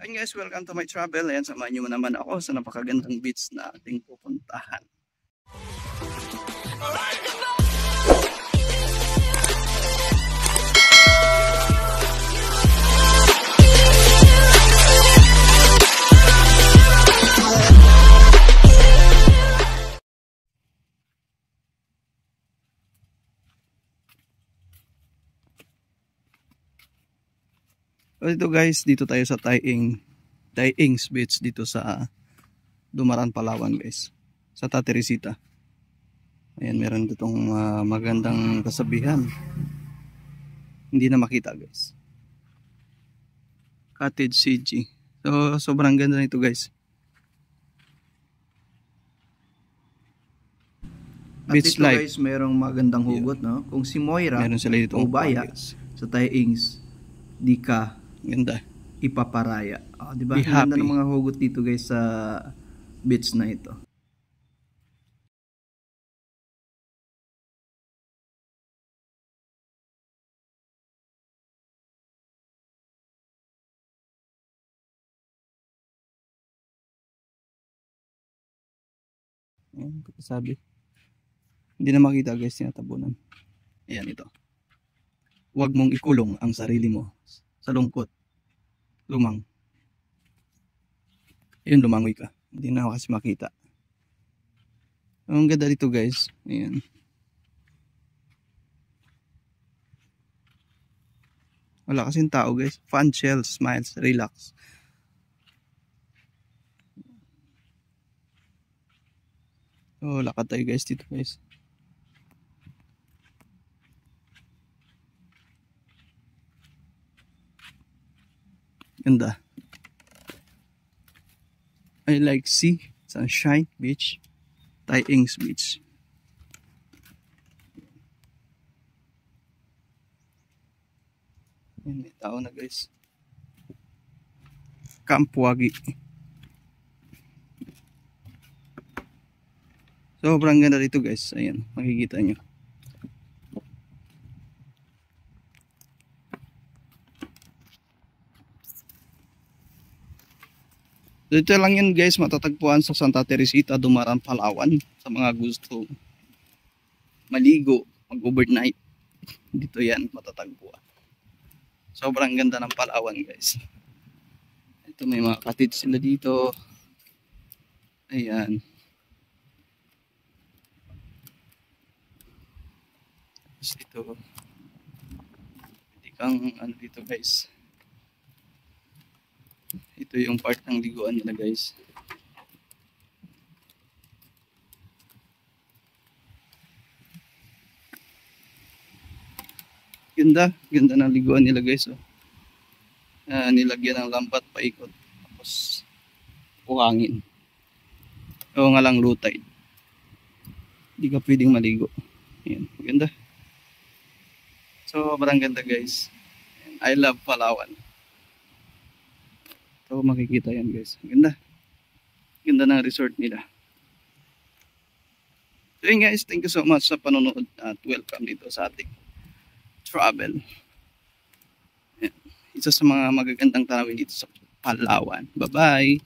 Hi guys, welcome to my travel. Ayan, samahan nyo naman ako sa napakagandang beach na ating pupuntahan. So dito guys, dito tayo sa Taings Beach dito sa Dumaran, Palawan guys. Sa Tateresita. Ayan, meron ditong magandang kasabihan. Hindi na makita guys. Cottage CG. So sobrang ganda nito guys. Beach life. Guys, merong magandang hugot, no? Kung si Moira meron sila dito Ubaya sa Taings, di ka ganda ipaparaya. Di ba? Ganda ng mga hugot dito guys sa beach na ito. Ayan, sabi. Hindi na makita guys, tinatabunan. Ayan ito. Huwag mong ikulong ang sarili mo sa lungkot. Lumang. Ayun, lumangoy ka. Hindi na ako kasi makita. Ang ganda dito guys. Ayan. Wala kasing tao guys. Fun, chill, smiles, relax. So, lakad tayo guys dito guys. Ganda. I like sea, sunshine, beach, Taings Beach. Yan, may tao na guys. Camp Wagi. Sobrang ganda dito guys. Ayan, makikita nyo. Dito lang yun guys, matatagpuan sa Santa Teresita, Dumaran, Palawan. Sa mga gusto maligo, mag-overnight, dito yan matatagpuan. Sobrang ganda ng Palawan guys. Ito, may mga cottage sila dito. Ayan. Tapos dito, hindi kang ano dito guys. Ito yung part ng liguan nila guys. Ganda, ganda ng liguan nila guys. Oh. Nilagyan ng lampat paikot. Tapos buhangin. O nga lang low tide. Hindi ka pwedeng maligo. Ayan, ganda. So, sobrang ganda guys. I love Palawan. So makikita yan guys. Ganda. Ganda ng resort nila. So yun guys, thank you so much sa panonood at welcome dito sa ating travel. Yan. Isa sa mga magagandang tanawin dito sa Palawan. Bye bye.